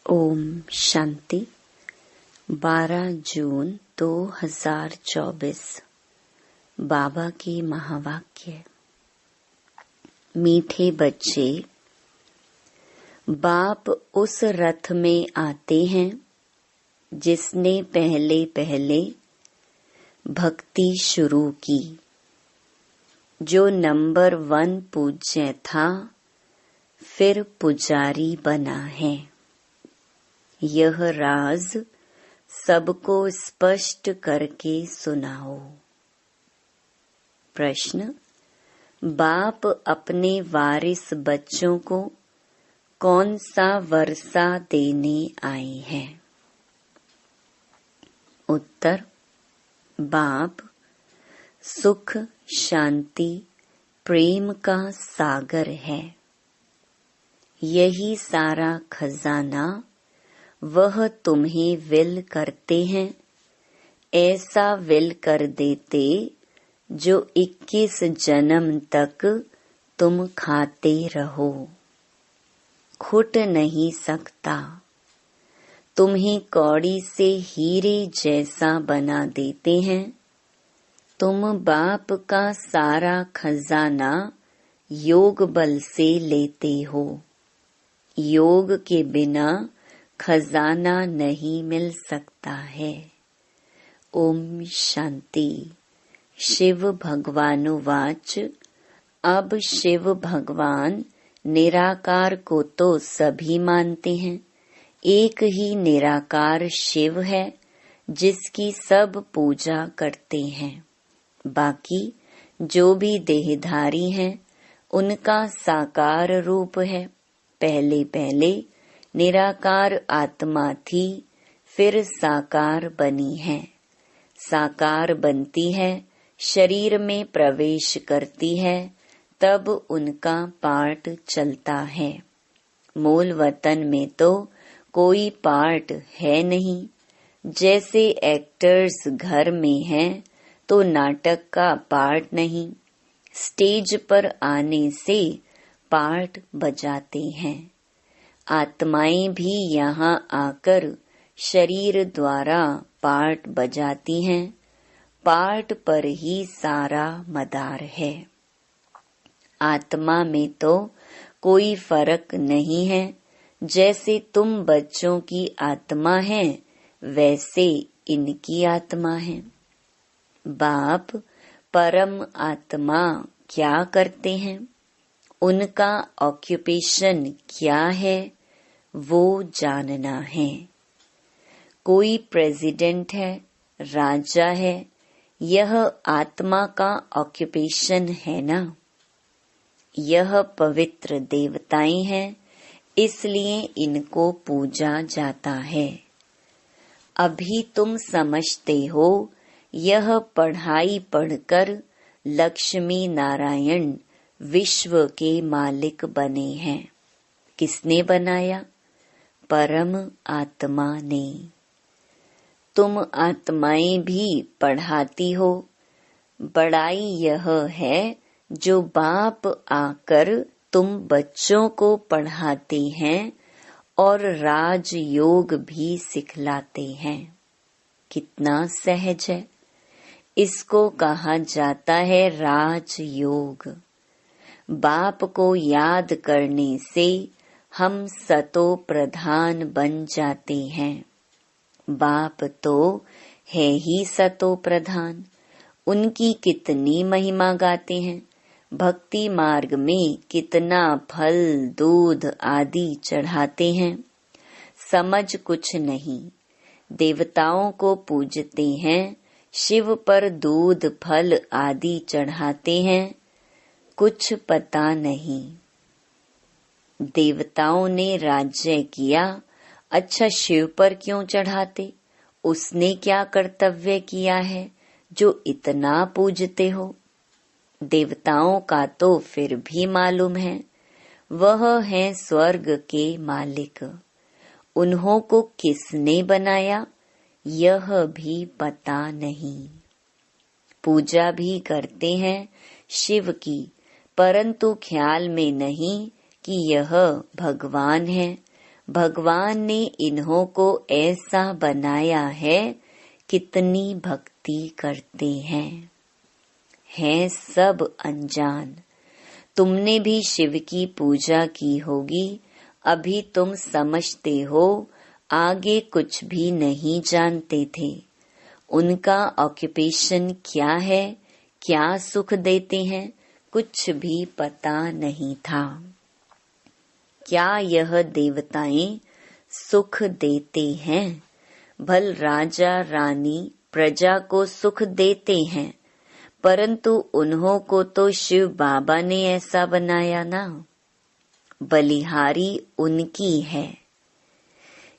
ओम शांति। 12 जून 2024 बाबा की महावाक्य। मीठे बच्चे, बाप उस रथ में आते हैं जिसने पहले पहले भक्ति शुरू की, जो नंबर 1 पूज्य था, फिर पुजारी बना है। यह राज सबको स्पष्ट करके सुनाओ। प्रश्न: बाप अपने वारिस बच्चों को कौन सा वर्षा देने आए हैं? उत्तर: बाप सुख, शांति, प्रेम का सागर है। यही सारा खजाना वह तुम्हें विल करते हैं। ऐसा विल कर देते जो 21 जन्म तक तुम खाते रहो। खुट नहीं सकता। तुम्हें कौड़ी से हीरे जैसा बना देते हैं। तुम बाप का सारा खजाना योग बल से लेते हो। योग के बिना खजाना नहीं मिल सकता है। ओम शांति। शिव भगवानुवाच। अब शिव भगवान निराकार को तो सभी मानते हैं। एक ही निराकार शिव है जिसकी सब पूजा करते हैं। बाकी जो भी देहधारी हैं उनका साकार रूप है। पहले पहले निराकार आत्मा थी, फिर साकार बनी है। साकार बनती है, शरीर में प्रवेश करती है, तब उनका पार्ट चलता है। मूल वतन में तो कोई पार्ट है नहीं। जैसे एक्टर्स घर में हैं तो नाटक का पार्ट नहीं, स्टेज पर आने से पार्ट बजाते हैं। आत्माएं भी यहाँ आकर शरीर द्वारा पार्ट बजाती हैं। पार्ट पर ही सारा मदार है। आत्मा में तो कोई फर्क नहीं है। जैसे तुम बच्चों की आत्मा है, वैसे इनकी आत्मा है। बाप परम आत्मा क्या करते हैं? उनका ऑक्यूपेशन क्या है, वो जानना है। कोई प्रेसिडेंट है, राजा है, यह आत्मा का ऑक्यूपेशन है ना। यह पवित्र देवताएं हैं, इसलिए इनको पूजा जाता है। अभी तुम समझते हो यह पढ़ाई पढ़कर लक्ष्मी नारायण विश्व के मालिक बने हैं। किसने बनाया? परम आत्मा ने। तुम आत्माएं भी पढ़ाती हो। बड़ाई यह है जो बाप आकर तुम बच्चों को पढ़ाते हैं और राजयोग भी सिखलाते हैं। कितना सहज है। इसको कहा जाता है राजयोग। बाप को याद करने से हम सतो प्रधान बन जाते हैं। बाप तो है ही सतो प्रधान। उनकी कितनी महिमा गाते हैं। भक्ति मार्ग में कितना फल, दूध आदि चढ़ाते हैं। समझ कुछ नहीं। देवताओं को पूजते हैं, शिव पर दूध फल आदि चढ़ाते हैं। कुछ पता नहीं। देवताओं ने राज्य किया, अच्छा शिव पर क्यों चढ़ाते? उसने क्या कर्तव्य किया है जो इतना पूजते हो? देवताओं का तो फिर भी मालूम है, वह है स्वर्ग के मालिक। उन्हों को किसने बनाया, यह भी पता नहीं। पूजा भी करते हैं शिव की, परंतु ख्याल में नहीं कि यह भगवान है। भगवान ने इन्हों को ऐसा बनाया है, कितनी भक्ति करते हैं सब अनजान। तुमने भी शिव की पूजा की होगी, अभी तुम समझते हो, आगे कुछ भी नहीं जानते थे। उनका ऑक्यूपेशन क्या है, क्या सुख देते हैं, कुछ भी पता नहीं था। क्या यह देवताएं सुख देते हैं? भल राजा रानी प्रजा को सुख देते हैं, परंतु उन्हों को तो शिव बाबा ने ऐसा बनाया ना। बलिहारी उनकी है।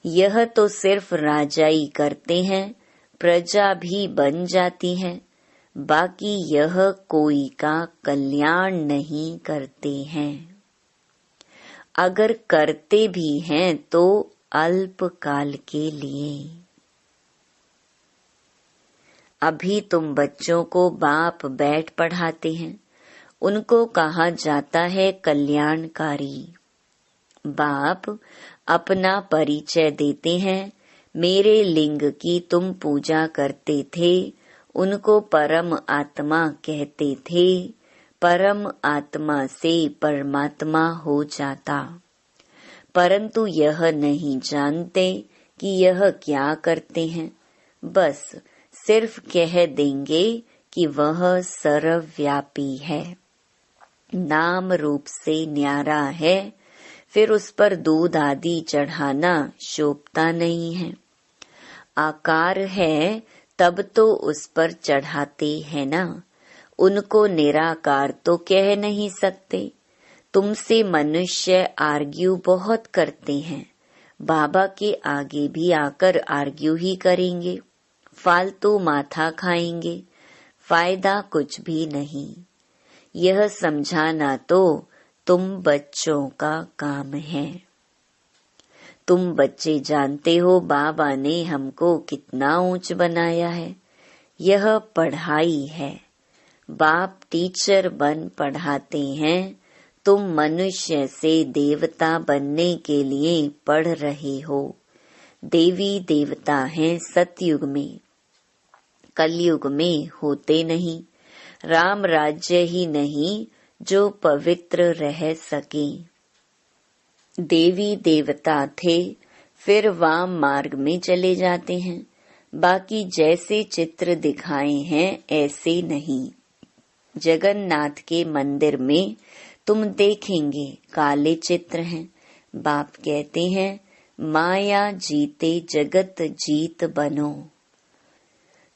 यह तो सिर्फ राजाई करते हैं, प्रजा भी बन जाती है, बाकी यह कोई का कल्याण नहीं करते हैं। अगर करते भी हैं तो अल्पकाल के लिए। अभी तुम बच्चों को बाप बैठ पढ़ाते हैं, उनको कहा जाता है कल्याणकारी। बाप अपना परिचय देते हैं, मेरे लिंग की तुम पूजा करते थे, उनको परम आत्मा कहते थे। परम आत्मा से परमात्मा हो जाता, परंतु यह नहीं जानते कि यह क्या करते हैं। बस सिर्फ कह देंगे कि वह सर्वव्यापी है, नाम रूप से न्यारा है, फिर उस पर दूध आदि चढ़ाना शोभता नहीं है। आकार है तब तो उस पर चढ़ाते हैं ना, उनको निराकार तो कह नहीं सकते। तुमसे मनुष्य आर्ग्यू बहुत करते हैं, बाबा के आगे भी आकर आर्ग्यू ही करेंगे, फालतू माथा खाएंगे, फायदा कुछ भी नहीं। यह समझाना तो तुम बच्चों का काम है। तुम बच्चे जानते हो बाबा ने हमको कितना ऊंच बनाया है। यह पढ़ाई है, बाप टीचर बन पढ़ाते हैं, तुम मनुष्य से देवता बनने के लिए पढ़ रहे हो। देवी देवता हैं सतयुग में, कलयुग में होते नहीं। राम राज्य ही नहीं जो पवित्र रह सके। देवी देवता थे, फिर वाम मार्ग में चले जाते हैं, बाकी जैसे चित्र दिखाए हैं ऐसे नहीं। जगन्नाथ के मंदिर में तुम देखेंगे काले चित्र हैं। बाप कहते हैं माया जीते जगत जीत बनो,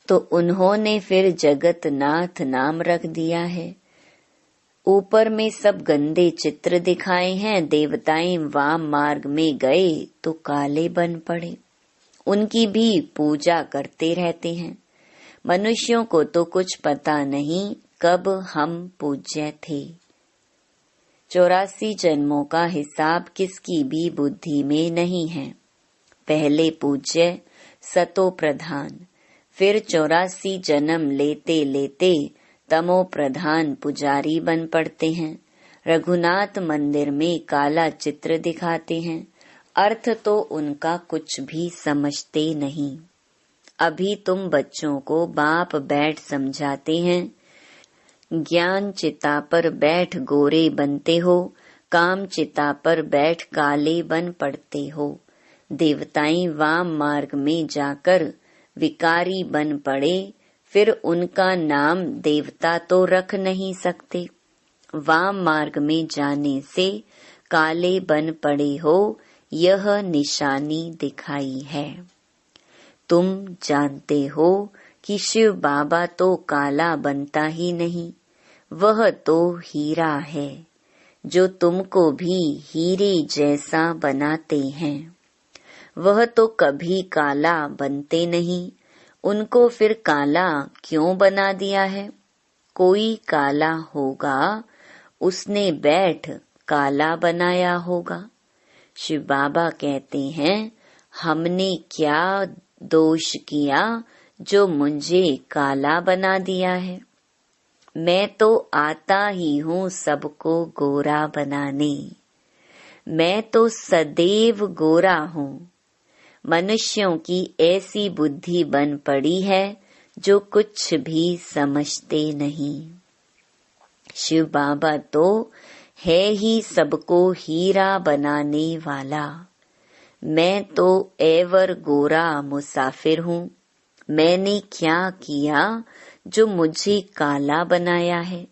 तो उन्होंने फिर जगतनाथ नाम रख दिया है। ऊपर में सब गंदे चित्र दिखाए हैं, देवताएं वाम मार्ग में गए तो काले बन पड़े, उनकी भी पूजा करते रहते हैं। मनुष्यों को तो कुछ पता नहीं कब हम पूज्य थे। 84 जन्मों का हिसाब किसकी भी बुद्धि में नहीं है। पहले पूज्य सतो प्रधान, फिर 84 जन्म लेते लेते तमो प्रधान पुजारी बन पड़ते हैं। रघुनाथ मंदिर में काला चित्र दिखाते हैं, अर्थ तो उनका कुछ भी समझते नहीं। अभी तुम बच्चों को बाप बैठ समझाते हैं। ज्ञान चिता पर बैठ गोरे बनते हो, काम चिता पर बैठ काले बन पड़ते हो। देवताएं वाम मार्ग में जाकर विकारी बन पड़े, फिर उनका नाम देवता तो रख नहीं सकते। वाम मार्ग में जाने से काले बन पड़े हो, यह निशानी दिखाई है। तुम जानते हो कि शिव बाबा तो काला बनता ही नहीं, वह तो हीरा है, जो तुमको भी हीरे जैसा बनाते हैं। वह तो कभी काला बनते नहीं, उनको फिर काला क्यों बना दिया है? कोई काला होगा, उसने बैठ काला बनाया होगा। शिव बाबा कहते हैं हमने क्या दोष किया जो मुझे काला बना दिया है? मैं तो आता ही हूँ सबको गोरा बनाने। मैं तो सदैव गोरा हूँ। मनुष्यों की ऐसी बुद्धि बन पड़ी है जो कुछ भी समझते नहीं। शिव बाबा तो है ही सबको हीरा बनाने वाला। मैं तो एवर गोरा मुसाफिर हूँ। मैंने क्या किया जो मुझे काला बनाया है?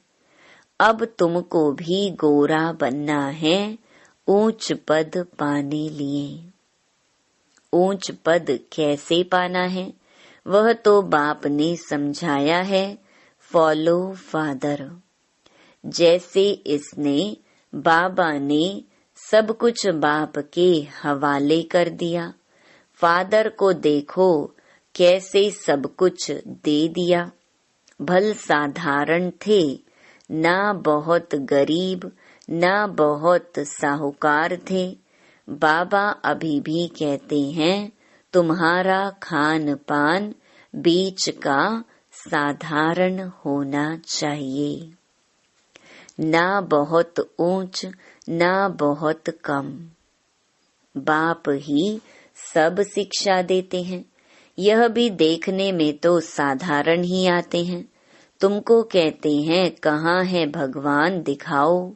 अब तुमको भी गोरा बनना है ऊंच पद पाने लिए। ऊंच पद कैसे पाना है वह तो बाप ने समझाया है। Follow father. जैसे इसने बाबा ने सब कुछ बाप के हवाले कर दिया। फादर को देखो कैसे सब कुछ दे दिया। भल साधारण थे, ना बहुत गरीब ना बहुत साहूकार थे। बाबा अभी भी कहते हैं तुम्हारा खान पान बीच का साधारण होना चाहिए, ना बहुत ऊंच ना बहुत कम। बाप ही सब शिक्षा देते हैं। यह भी देखने में तो साधारण ही आते हैं। तुमको कहते हैं कहाँ है भगवान दिखाओ।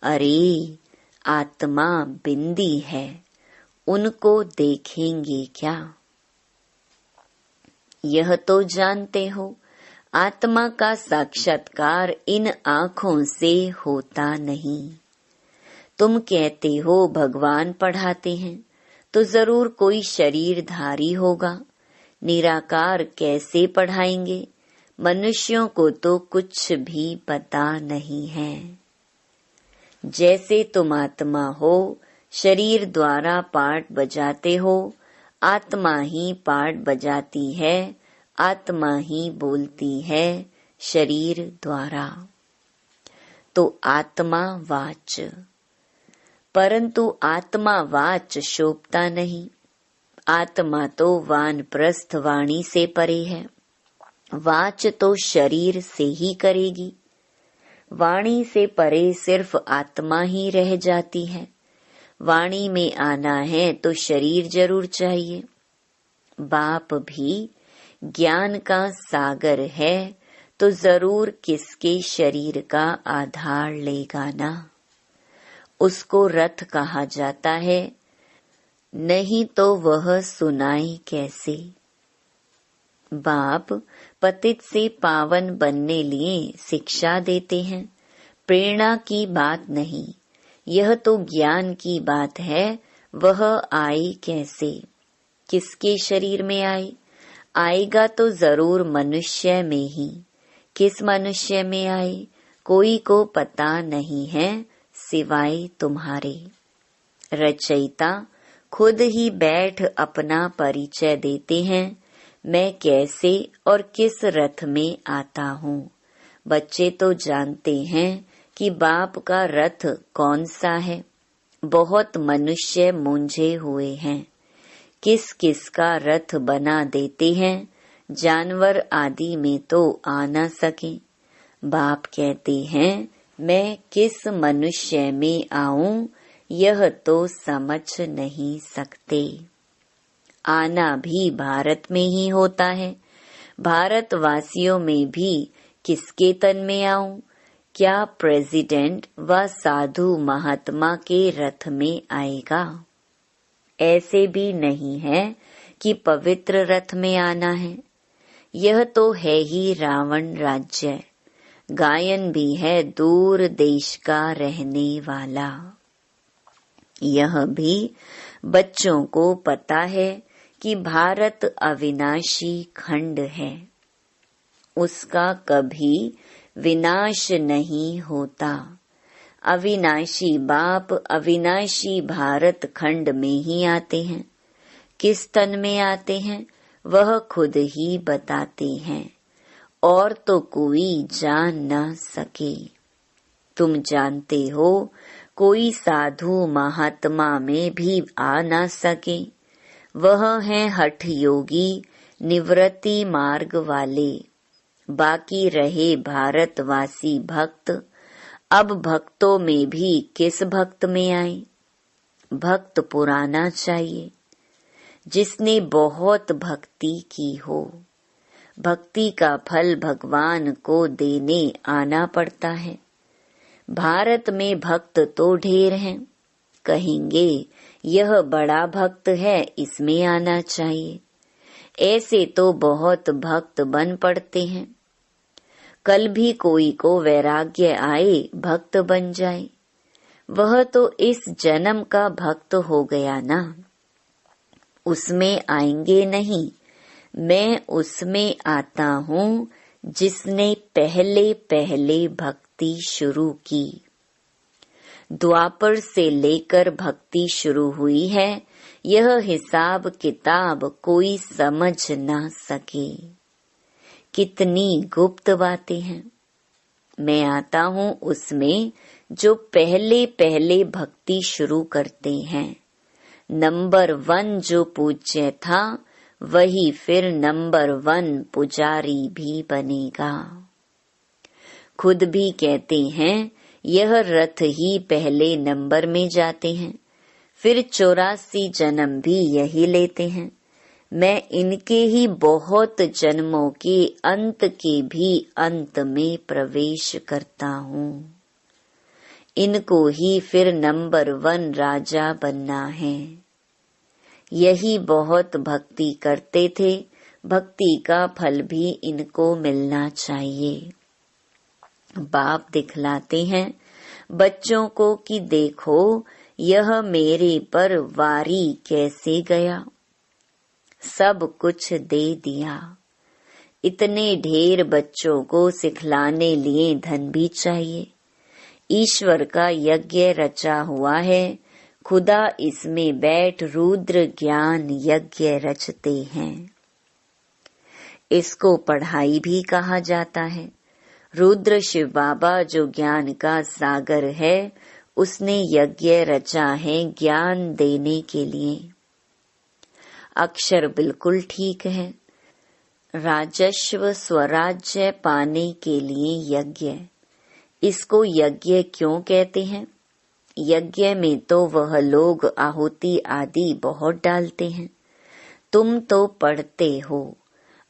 अरे आत्मा बिंदी है, उनको देखेंगे क्या? यह तो जानते हो आत्मा का साक्षात्कार इन आँखों से होता नहीं। तुम कहते हो भगवान पढ़ाते हैं तो जरूर कोई शरीरधारी होगा। निराकार कैसे पढ़ाएंगे? मनुष्यों को तो कुछ भी पता नहीं है। जैसे तुम आत्मा हो, शरीर द्वारा पाठ बजाते हो, आत्मा ही पाठ बजाती है, आत्मा ही बोलती है शरीर द्वारा। तो आत्मा वाच, परंतु आत्मा वाच शोभता नहीं। आत्मा तो वानप्रस्थ वाणी से परे है। वाच तो शरीर से ही करेगी। वाणी से परे सिर्फ आत्मा ही रह जाती है। वाणी में आना है तो शरीर जरूर चाहिए। बाप भी ज्ञान का सागर है तो जरूर किसके शरीर का आधार लेगा ना। उसको रथ कहा जाता है, नहीं तो वह सुनाए कैसे। बाप पतित से पावन बनने लिए शिक्षा देते हैं, प्रेरणा की बात नहीं। यह तो ज्ञान की बात है। वह आए कैसे, किसके शरीर में आए? आएगा तो जरूर मनुष्य में ही। किस मनुष्य में आए कोई को पता नहीं है सिवाय तुम्हारे। रचयिता खुद ही बैठ अपना परिचय देते हैं, मैं कैसे और किस रथ में आता हूँ। बच्चे तो जानते हैं कि बाप का रथ कौन सा है। बहुत मनुष्य मूंझे हुए हैं, किस किस का रथ बना देते हैं। जानवर आदि में तो आ न सके। बाप कहते हैं मैं किस मनुष्य में आऊं, यह तो समझ नहीं सकते। आना भी भारत में ही होता है। भारतवासियों में भी किसके तन में आऊं? क्या प्रेसिडेंट व साधु महात्मा के रथ में आएगा? ऐसे भी नहीं है कि पवित्र रथ में आना है। यह तो है ही रावण राज्य। गायन भी है दूर देश का रहने वाला। यह भी बच्चों को पता है कि भारत अविनाशी खंड है, उसका कभी विनाश नहीं होता। अविनाशी बाप अविनाशी भारत खंड में ही आते हैं। किस तन में आते हैं वह खुद ही बताते हैं, और तो कोई जान न सके। तुम जानते हो कोई साधु महात्मा में भी आ न सके। वह हैं हठ योगी निवृत्ति मार्ग वाले। बाकी रहे भारतवासी भक्त। अब भक्तों में भी किस भक्त में आए? भक्त पुराना चाहिए, जिसने बहुत भक्ति की हो। भक्ति का फल भगवान को देने आना पड़ता है। भारत में भक्त तो ढेर हैं, कहेंगे यह बड़ा भक्त है, इसमें आना चाहिए। ऐसे तो बहुत भक्त बन पड़ते हैं। कल भी कोई को वैराग्य आए, भक्त बन जाए, वह तो इस जन्म का भक्त हो गया ना। उसमें आएंगे नहीं, मैं उसमें आता हूँ जिसने पहले पहले भक्ति शुरू की। द्वापर से लेकर भक्ति शुरू हुई है, यह हिसाब किताब कोई समझ ना सके। कितनी गुप्त बातें हैं। मैं आता हूँ उसमें जो पहले पहले भक्ति शुरू करते हैं। नंबर 1 जो पूज्य था, वही फिर नंबर 1 पुजारी भी बनेगा। खुद भी कहते हैं यह रथ ही पहले नंबर में जाते हैं, फिर 84 जन्म भी यही लेते हैं। मैं इनके ही बहुत जन्मों के अंत के भी अंत में प्रवेश करता हूँ। इनको ही फिर नंबर 1 राजा बनना है। यही बहुत भक्ति करते थे, भक्ति का फल भी इनको मिलना चाहिए। बाप दिखलाते हैं बच्चों को कि देखो यह मेरे पर वारी कैसे गया, सब कुछ दे दिया। इतने ढेर बच्चों को सिखलाने लिए धन भी चाहिए। ईश्वर का यज्ञ रचा हुआ है, खुदा इसमें बैठ रुद्र ज्ञान यज्ञ रचते हैं। इसको पढ़ाई भी कहा जाता है। रुद्र शिव बाबा जो ज्ञान का सागर है, उसने यज्ञ रचा है ज्ञान देने के लिए। अक्षर बिल्कुल ठीक है। राजस्व स्वराज्य पाने के लिए यज्ञ, इसको यज्ञ क्यों कहते हैं? यज्ञ में तो वह लोग आहुति आदि बहुत डालते हैं। तुम तो पढ़ते हो,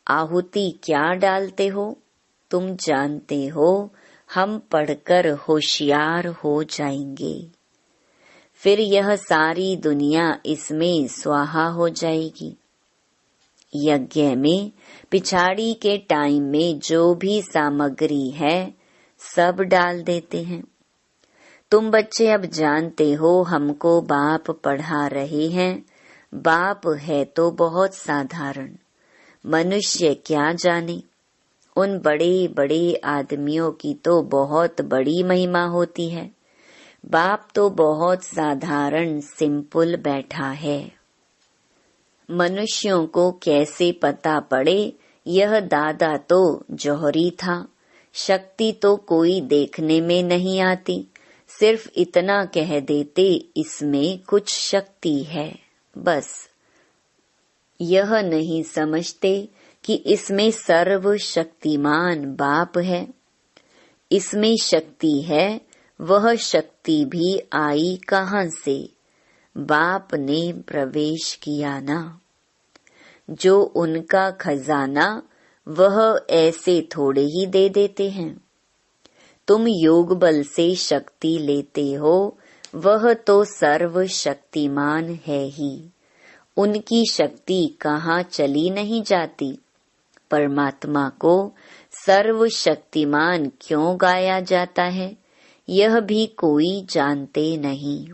आहुति क्या डालते हो तुम जानते हो। हम पढ़कर होशियार हो जाएंगे, फिर यह सारी दुनिया इसमें स्वाहा हो जाएगी। यज्ञ में पिछाड़ी के टाइम में जो भी सामग्री है सब डाल देते हैं। तुम बच्चे अब जानते हो हमको बाप पढ़ा रहे हैं। बाप है तो बहुत साधारण, मनुष्य क्या जाने। उन बड़े बड़े आदमियों की तो बहुत बड़ी महिमा होती है। बाप तो बहुत साधारण सिंपल बैठा है। मनुष्यों को कैसे पता पड़े, यह दादा तो जौहरी था। शक्ति तो कोई देखने में नहीं आती, सिर्फ इतना कह देते इसमें कुछ शक्ति है, बस। यह नहीं समझते कि इसमें सर्वशक्तिमान बाप है। इसमें शक्ति है, वह शक्ति भी आई कहाँ से? बाप ने प्रवेश किया ना। जो उनका खजाना, वह ऐसे थोड़े ही दे देते हैं। तुम योग बल से शक्ति लेते हो, वह तो सर्वशक्तिमान है ही। उनकी शक्ति कहाँ चली नहीं जाती। परमात्मा को सर्वशक्तिमान क्यों गाया जाता है, यह भी कोई जानते नहीं।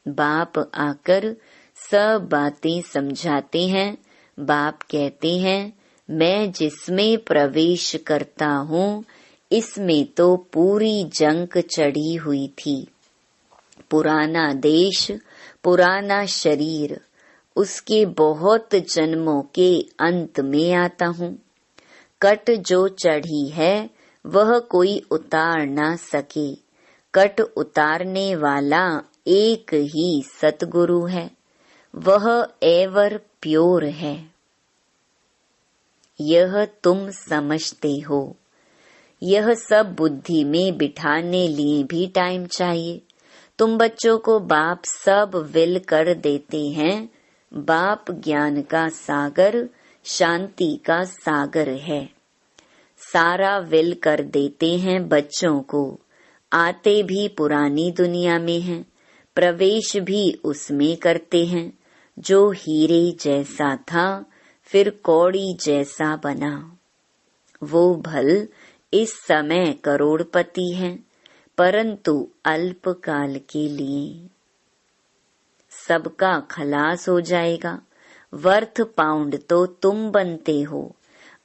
बाप आकर सब बातें समझाते हैं। बाप कहते हैं मैं जिसमें प्रवेश करता हूँ, इसमें तो पूरी जंग चढ़ी हुई थी। पुराना देश, पुराना शरीर, उसके बहुत जन्मों के अंत में आता हूँ। कट जो चढ़ी है वह कोई उतार ना सके। कट उतारने वाला एक ही सतगुरु है, वह एवर प्योर है। यह तुम समझते हो। यह सब बुद्धि में बिठाने लिए भी टाइम चाहिए। तुम बच्चों को बाप सब विल कर देते हैं। बाप ज्ञान का सागर, शांति का सागर है। सारा विल कर देते हैं बच्चों को। आते भी पुरानी दुनिया में हैं, प्रवेश भी उसमें करते हैं। जो हीरे जैसा था फिर कौड़ी जैसा बना। वो भल इस समय करोड़पति हैं, परंतु अल्पकाल के लिए। सबका खलास हो जाएगा। वर्थ पाउंड तो तुम बनते हो।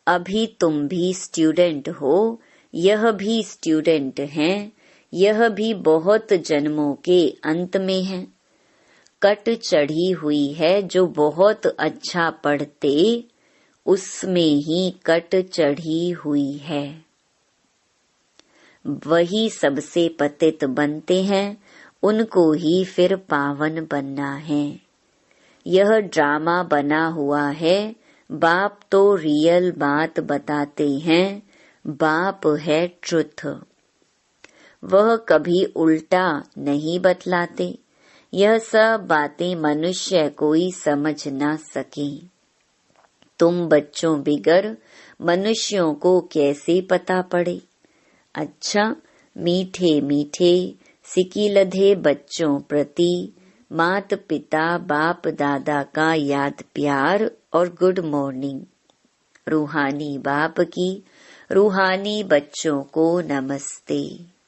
अभी तुम भी स्टूडेंट हो, यह भी स्टूडेंट हैं। यह भी बहुत जन्मों के अंत में है। कट चढ़ी हुई है जो बहुत अच्छा पढ़ते, उसमें ही कट चढ़ी हुई है। वही सबसे पतित बनते हैं, उनको ही फिर पावन बनना है। यह ड्रामा बना हुआ है। बाप तो रियल बात बताते हैं। बाप है ट्रुथ। वह कभी उल्टा नहीं बतलाते। यह सब बातें मनुष्य कोई समझ ना सके। तुम बच्चों बिगर मनुष्यों को कैसे पता पड़े। अच्छा, मीठे मीठे सिकिलधे बच्चों प्रति मात पिता बाप दादा का याद प्यार और गुड मॉर्निंग। रूहानी बाप की रूहानी बच्चों को नमस्ते।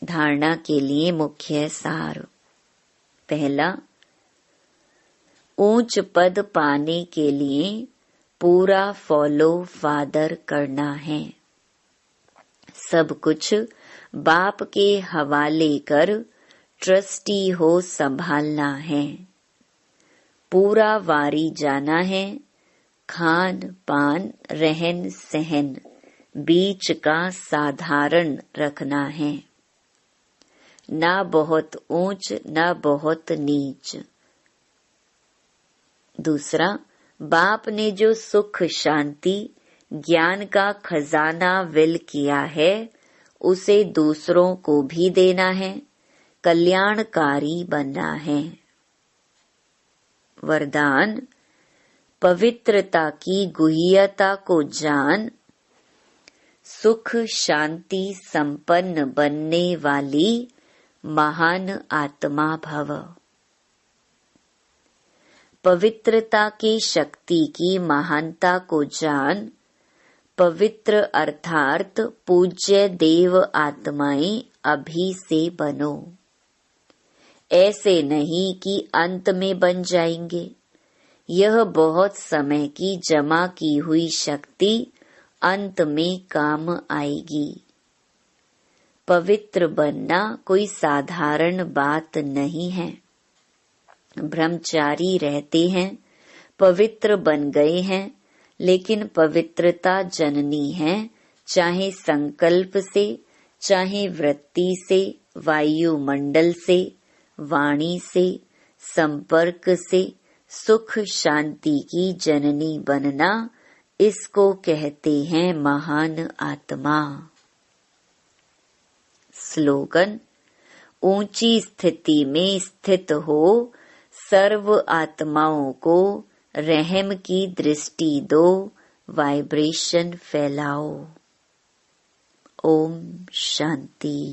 धारणा के लिए मुख्य सार। पहला, ऊंच पद पाने के लिए पूरा फॉलो फादर करना है। सब कुछ बाप के हवाले कर ट्रस्टी हो संभालना है। पूरा वारी जाना है। खान पान रहन सहन बीच का साधारण रखना है। ना बहुत ऊंच ना बहुत नीच। दूसरा, बाप ने जो सुख शांति ज्ञान का खजाना विल किया है, उसे दूसरों को भी देना है। कल्याणकारी बनना है। वरदान, पवित्रता की गुह्यता को जान, सुख शांति संपन्न बनने वाली महान आत्मा भव। पवित्रता की शक्ति की महानता को जान। पवित्र अर्थात पूज्य देव आत्माएं अभी से बनो। ऐसे नहीं कि अंत में बन जाएंगे। यह बहुत समय की जमा की हुई शक्ति अंत में काम आएगी। पवित्र बनना कोई साधारण बात नहीं है। ब्रह्मचारी रहते हैं, पवित्र बन गए हैं, लेकिन पवित्रता जननी है, चाहे संकल्प से, चाहे वृत्ति से, वायुमंडल से, वाणी से, संपर्क से। सुख शांति की जननी बनना, इसको कहते हैं महान आत्मा। स्लोगन, ऊंची स्थिति में स्थित हो, सर्व आत्माओं को रहम की दृष्टि दो, वाइब्रेशन फैलाओ। ओम शांति।